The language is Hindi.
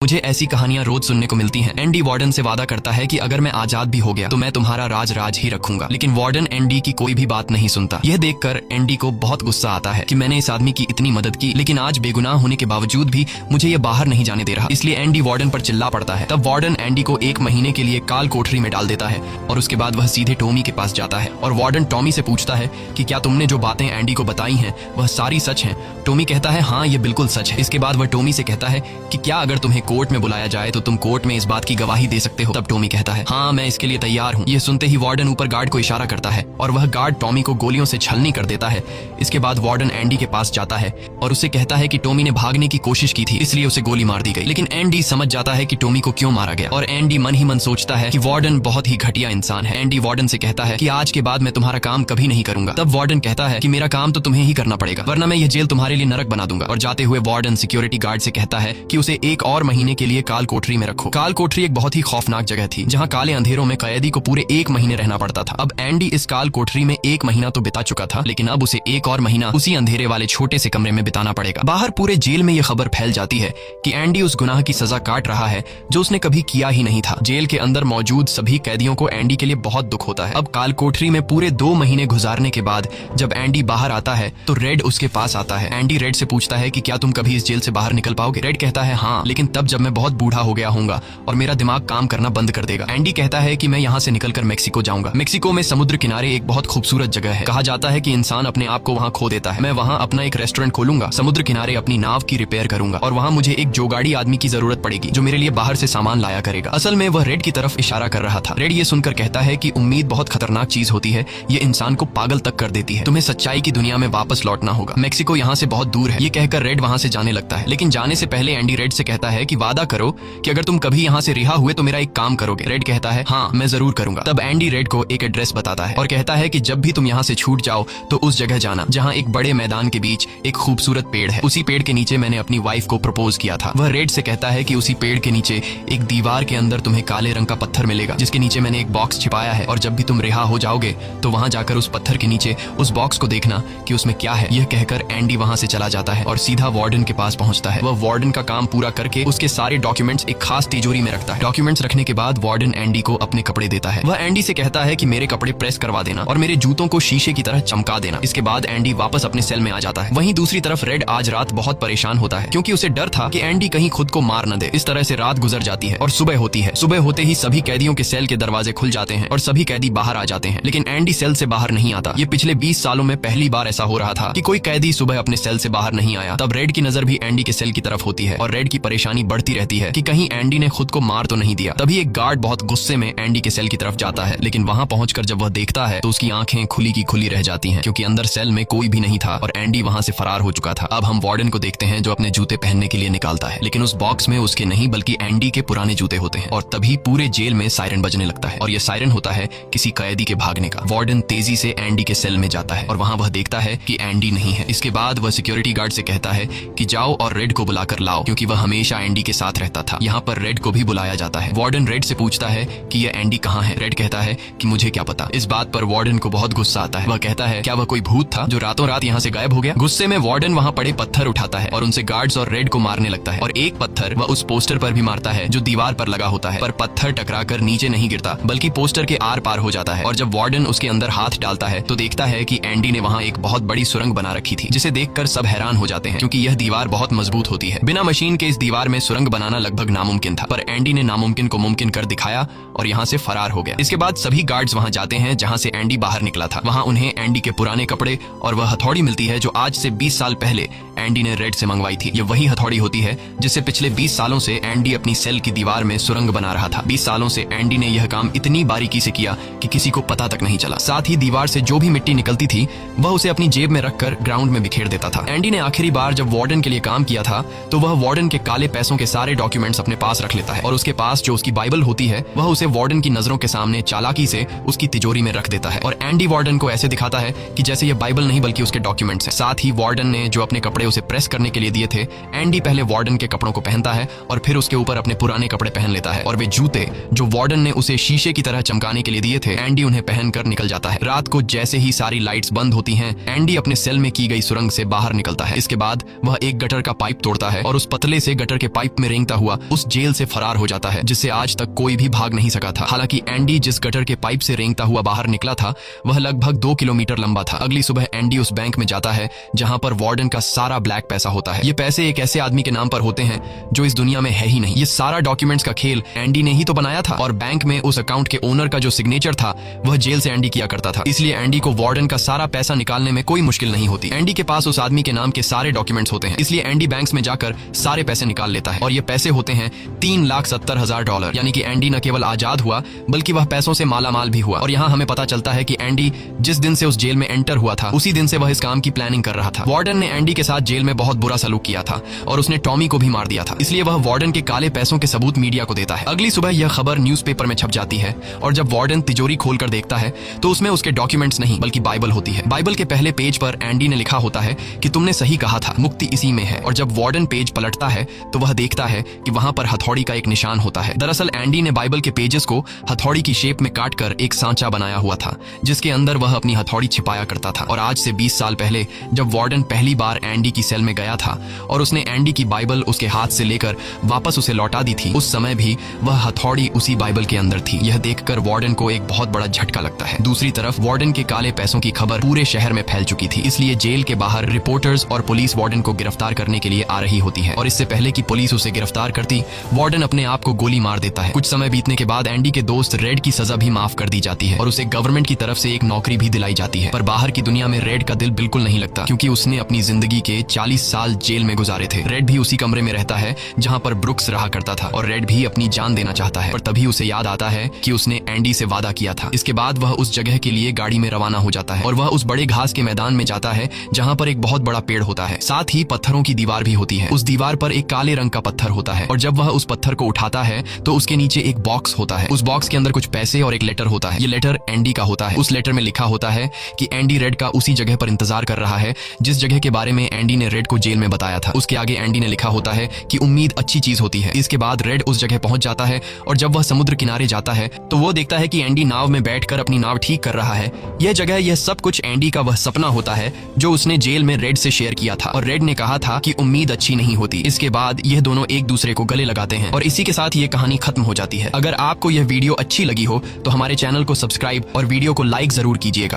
मुझे ऐसी कहानियां रोज सुनने को मिलती हैं। एंडी वार्डन से वादा करता है कि अगर मैं आजाद भी हो गया तो मैं तुम्हारा राज ही रखूंगा, लेकिन वार्डन एंडी की कोई भी बात नहीं सुनता। यह देखकर एंडी को बहुत गुस्सा आता है कि मैंने इस आदमी की इतनी मदद की, लेकिन आज बेगुनाह होने के बावजूद भी मुझे ये बाहर नहीं जाने दे रहा। इसलिए एंडी वार्डन पर चिल्ला पड़ता है। तब वार्डन एंडी को 1 महीने के लिए काल कोठरी में डाल देता है और उसके बाद वह सीधे टॉमी के पास जाता है और वार्डन टॉमी से पूछता है कि क्या तुमने जो बातें एंडी को बताई हैं वह सारी सच हैं। टॉमी कहता है हाँ, ये बिल्कुल सच है। इसके बाद वह टॉमी से कहता है कि क्या अगर तुम्हें कोर्ट में बुलाया जाए तो तुम कोर्ट में इस बात की गवाही दे सकते हो। तब टॉमी कहता है हाँ, मैं इसके लिए तैयार हूँ। ये सुनते ही वार्डन ऊपर गार्ड को इशारा करता है और वह गार्ड टॉमी को गोलियों से छलनी कर देता है। इसके बाद वार्डन एंडी के पास जाता है और उसे कहता है कि टॉमी ने भागने की कोशिश की थी, इसलिए उसे गोली मार दी गई। लेकिन एंडी समझ जाता है कि टॉमी को क्यों मारा गया और एंडी मन ही मन सोचता है कि वार्डन बहुत ही घटिया इंसान है। एंडी वार्डन से कहता है कि आज के बाद मैं तुम्हारा काम कभी नहीं करूंगा। तब वार्डन कहता है कि मेरा काम तो तुम्हें ही करना पड़ेगा, वरना मैं यह जेल तुम्हारे लिए नरक बना दूंगा। और जाते हुए वार्डन सिक्योरिटी गार्ड से कहता है कि उसे 1 और महीने के लिए काल कोठरी में रखो। काल कोठरी एक बहुत ही खौफनाक जगह थी जहां काले अंधेरों में कैदी को पूरे 1 महीने रहना पड़ता था। अब एंडी इस काल कोठरी में 1 महीना तो बिता चुका था, लेकिन अब उसे 1 और महीना उसी अंधेरे वाले छोटे से कमरे में बिताना पड़ेगा। बाहर पूरे जेल में यह खबर फैल जाती है कि एंडी उस गुनाह की सजा काट रहा है जो उसने कभी किया ही नहीं था। जेल के अंदर मौजूद सभी कैदियों को एंडी के लिए बहुत दुख होता है। अब काल कोठरी में पूरे 2 महीने गुजारने के बाद जब एंडी बाहर आता है तो रेड उसके पास आता है। एंडी रेड से पूछता है कि क्या तुम कभी इस जेल से बाहर निकल पाओगे। रेड कहता है हाँ, लेकिन तब जब मैं बहुत बूढ़ा हो गया होऊंगा और मेरा दिमाग काम करना बंद कर देगा। एंडी कहता है कि मैं यहाँ से निकलकर मेक्सिको जाऊंगा। मेक्सिको में समुद्र किनारे एक बहुत खूबसूरत जगह है। कहा जाता है कि इंसान अपने आप को वहाँ खो देता है। मैं वहाँ अपना एक रेस्टोरेंट खोलूंगा, समुद्र किनारे अपनी नाव की रिपेयर करूंगा और वहाँ मुझे एक जोगाड़ी आदमी की जरूरत पड़ेगी जो मेरे लिए बाहर से सामान लाया करेगा। असल में वह रेड की तरफ इशारा कर रहा था। रेड ये सुनकर कहता है कि उम्मीद बहुत खतरनाक चीज होती है, ये इंसान को पागल तक कर देती है। तुम्हें सच्चाई की दुनिया में वापस लौटना होगा। मेक्सिको यहाँ से बहुत दूर है। ये कहकर रेड वहाँ से जाने लगता है, लेकिन जाने से पहले एंडी रेड से कहता है कि वादा करो कि अगर तुम कभी यहाँ से रिहा हुए तो मेरा एक काम करोगे। रेड कहता है हाँ, मैं जरूर करूंगा। तब एंडी रेड को एक एड्रेस बताता है और कहता है कि जब भी तुम यहाँ से छूट जाओ तो उस जगह जाना जहाँ एक बड़े मैदान के बीच एक खूबसूरत पेड़ है। उसी पेड़ के नीचे मैंने अपनी वाइफ को प्रपोज किया था। वह रेड से कहता है कि उसी पेड़ के नीचे एक दीवार के अंदर तुम्हें काले रंग का पत्थर मिलेगा जिसके नीचे मैंने एक बॉक्स छिपाया है, और जब भी तुम रिहा हो जाओगे तो वहां जाकर उस पत्थर के नीचे उस बॉक्स को देखना कि उसमें क्या है। यह कहकर एंडी वहां से चला जाता है और सीधा वार्डन के पास पहुंचता है। वह वार्डन का काम पूरा करके उसके सारे डॉक्यूमेंट्स एक खास तिजोरी में रखता है। डॉक्यूमेंट्स रखने के बाद वार्डन एंडी को अपने कपड़े देता है। वह एंडी से कहता है कि मेरे कपड़े प्रेस करवा देना और मेरे जूतों को शीशे की तरह चमका देना। इसके बाद एंडी वापस अपने सेल में आ जाता है। वहीं दूसरी तरफ रेड आज रात बहुत परेशान होता है क्योंकि उसे डर था कि एंडी कहीं खुद को मार न दे। इस तरह से रात गुजर जाती है और सुबह होती है। सुबह होते ही सभी कैदियों के सेल के दरवाजे खुल जाते हैं और सभी कैदी बाहर आ जाते हैं, लेकिन एंडी सेल से बाहर नहीं आता। ये पिछले 20 सालों में पहली बार ऐसा हो रहा था कि कोई कैदी सुबह अपने सेल से बाहर नहीं आया। तब रेड की नजर भी एंडी के सेल की तरफ होती है और रेड की परेशानी बढ़ती रहती है कि कहीं एंडी ने खुद को मार तो नहीं दिया। तभी एक गार्ड बहुत गुस्से में एंडी के सेल की तरफ जाता है, लेकिन वहां पहुंचकर जब वह देखता है तो उसकी आंखें खुली की खुली रह जाती हैं क्योंकि अंदर सेल में कोई भी नहीं था और एंडी वहां से फरार हो चुका था। अब हम वार्डन को देखते हैं जो अपने जूते पहनने के लिए निकालता है, लेकिन उस बॉक्स में उसके नहीं बल्कि एंडी के पुराने जूते होते हैं। और तभी पूरे जेल में सायरन बजने लगता है और यह सायरन होता है किसी कैदी के भागने का। वार्डन तेजी से एंडी के सेल में जाता है और वहां वह देखता है कि एंडी नहीं है। इसके बाद वह सिक्योरिटी गार्ड से कहता है कि जाओ और रेड को बुलाकर लाओ, क्योंकि वह हमेशा एंडी के साथ रहता था। यहाँ पर रेड को भी बुलाया जाता है। वार्डन रेड से पूछता है कि यह एंडी कहाँ है। रेड कहता है कि मुझे क्या पता। इस बात पर वार्डन को बहुत गुस्सा आता है। वह कहता है क्या वह कोई भूत था जो रातों रात यहाँ से गायब हो गया। गुस्से में वार्डन वहाँ पड़े पत्थर उठाता है और उनसे गार्ड्स और रेड को मारने लगता है और एक पत्थर वह उस पोस्टर पर भी मारता है जो दीवार पर लगा होता है, पर पत्थर टकराकर नीचे नहीं गिरता बल्कि पोस्टर के आर पार हो जाता है। और जब वार्डन उसके अंदर हाथ डालता है तो देखता है कि एंडी ने वहाँ एक बहुत बड़ी सुरंग बना रखी थी, जिसे देखकर सब हैरान हो जाते हैं क्योंकि यह दीवार बहुत मजबूत होती है। बिना मशीन के इस दीवार में सुरंग बनाना लगभग नामुमकिन था, पर एंडी ने नामुमकिन को मुमकिन कर दिखाया और यहाँ से फरार हो गया। इसके बाद सभी गार्ड्स वहाँ जाते हैं जहाँ से एंडी बाहर निकला था। वहाँ उन्हें एंडी के पुराने कपड़े और वह हथौड़ी मिलती है जो आज से 20 साल पहले एंडी ने रेड से मंगवाई थी। ये वही हथौड़ी होती है जिससे पिछले 20 सालों से एंडी अपनी सेल की दीवार में सुरंग बना रहा था। 20 सालों से एंडी ने यह काम इतनी बारीकी से किया कि किसी को पता तक नहीं चला। साथ ही दीवार से जो भी मिट्टी निकलती थी वह उसे अपनी जेब में रखकर ग्राउंड में बिखेर देता था। एंडी ने आखिरी बार जब वार्डन के लिए काम किया था तो वह वार्डन के काले पैसों के सारे डॉक्यूमेंट्स अपने पास रख लेता है और उसके पास जो उसकी बाइबल होती है वह उसे वार्डन की नजरों के सामने चालाकी से उसकी तिजोरी में रख देता है और एंडी वार्डन को ऐसे दिखाता है कि जैसे ये बाइबल नहीं बल्कि उसके डॉक्यूमेंट्स हैं। साथ ही वार्डन ने जो अपने कपड़े उसे प्रेस करने के लिए दिए थे, एंडी पहले वार्डन के कपड़ों को पहनता है और फिर उसके ऊपर अपने पुराने कपड़े पहन लेता है और वे जूते जो वार्डन ने उसे शीशे की तरह चमकाने के लिए दिए थे, एंडी उन्हें पहनकर निकल जाता है। रात को जैसे ही सारी लाइट्स बंद होती हैं, एंडी अपने सेल में की गई सुरंग से बाहर निकलता है। इसके बाद वह एक गटर का पाइप तोड़ता है और उस पतले से गटर के पाइप पाइप में रेंगता हुआ उस जेल से फरार हो जाता है, जिससे आज तक कोई भी भाग नहीं सका था। हालांकि एंडी जिस गटर के पाइप से रेंगता हुआ बाहर निकला था वह लगभग 2 किलोमीटर लंबा था। अगली सुबह एंडी उस बैंक में जाता है जहां पर वार्डन का सारा ब्लैक पैसा होता है। ये पैसे एक ऐसे आदमी के नाम पर होते हैं जो इस दुनिया में है ही नहीं। ये सारा डॉक्यूमेंट्स का खेल एंडी ने ही तो बनाया था, और बैंक में उस अकाउंट के ओनर का जो सिग्नेचर था वह जेल से एंडी किया करता था। इसलिए एंडी को वार्डन का सारा पैसा निकालने में कोई मुश्किल नहीं होती। एंडी के पास उस आदमी के नाम के सारे डॉक्यूमेंट्स होते हैं, इसलिए एंडी बैंक्स में जाकर सारे पैसे निकाल लेता है, और ये पैसे होते हैं $3,70,000। यानी कि एंडी न केवल आजाद हुआ बल्कि वह पैसों से मालामाल भी हुआ। और यहाँ हमें पता चलता है कि एंडी जिस दिन से उस जेल में एंटर हुआ था उसी दिन से वह इस काम की प्लानिंग कर रहा था। वार्डन ने एंडी के साथ जेल में बहुत बुरा सलूक किया था और उसने टॉमी को भी मार दिया था, इसलिए वह वार्डन के काले पैसों के सबूत मीडिया को देता है। अगली सुबह यह खबर न्यूज़पेपर में छप जाती है, और जब वार्डन तिजोरी खोलकर देखता है तो उसमें उसके डॉक्यूमेंट्स नहीं बल्कि बाइबल होती है। बाइबल के पहले पेज पर एंडी ने लिखा होता है कि तुमने सही कहा था, मुक्ति इसी में है। और जब वार्डन पेज पलटता है तो वह देखता है कि वहां पर हथौड़ी का एक निशान होता है। दरअसल एंडी ने बाइबल के पेजेस को हथौड़ी की शेप में काटकर एक सांचा बनाया हुआ था, जिसके अंदर वह अपनी हथौड़ी छिपाया करता था। और आज से 20 साल पहले जब वार्डन पहली बार एंडी की सेल में गया था और उसने एंडी की बाइबल उसके हाथ से लेकर वापस उसे लौटा दी थी, उस समय भी वह हथौड़ी उसी बाइबल के अंदर थी। यह देखकर वार्डन को एक बहुत बड़ा झटका लगता है। दूसरी तरफ वार्डन के काले पैसों की खबर पूरे शहर में फैल चुकी थी, इसलिए जेल के बाहर रिपोर्टर्स और पुलिस वार्डन को गिरफ्तार करने के लिए आ रही होती है। और इससे पहले कि पुलिस उसे गिरफ्तार करती, वार्डन अपने आप को गोली मार देता है। कुछ समय बीतने के बाद एंडी के दोस्त रेड की सजा भी माफ कर दी जाती है और उसे गवर्नमेंट की तरफ से एक नौकरी भी दिलाई जाती है। पर बाहर की दुनिया में रेड का दिल बिल्कुल नहीं लगता, क्योंकि उसने अपनी जिंदगी के 40 साल जेल में गुजारे थे। रेड भी उसी कमरे में रहता है जहां पर ब्रुक्स रहा करता था, और रेड भी अपनी जान देना चाहता है। पर तभी उसे याद आता है कि उसने एंडी से वादा किया था। इसके बाद वह उस जगह के लिए गाड़ी में रवाना हो जाता है, और वह उस बड़े घास के मैदान में जाता है जहां पर एक बहुत बड़ा पेड़ होता है, साथ ही पत्थरों की दीवार भी होती है। उस दीवार पर एक काले रंग का पत्थर होता है, और जब वह उस पत्थर को उठाता है तो उसके नीचे एक बॉक्स होता है। उस बॉक्स के अंदर कुछ पैसे और एक लेटर होता है। ये लेटर एंडी का होता है। उस लेटर में लिखा होता है कि एंडी रेड का उसी जगह पर इंतजार कर रहा है जिस जगह के बारे में एंडी ने रेड को जेल में बताया था। उसके आगे एंडी ने लिखा होता है कि उम्मीद अच्छी चीज होती है। इसके बाद रेड उस जगह पहुंच जाता है, और जब वह समुद्र किनारे जाता है तो वो देखता है कि एंडी नाव में बैठकर अपनी नाव ठीक कर रहा है। यह जगह, यह सब कुछ एंडी का वह सपना होता है जो उसने जेल में रेड से शेयर किया था, और रेड ने कहा था कि उम्मीद अच्छी नहीं होती। इसके बाद यह दोनों एक दूसरे को गले लगाते हैं, और इसी के साथ ये कहानी खत्म हो जाती है। अगर आपको यह वीडियो अच्छी लगी हो तो हमारे चैनल को सब्सक्राइब और वीडियो को लाइक जरूर कीजिएगा।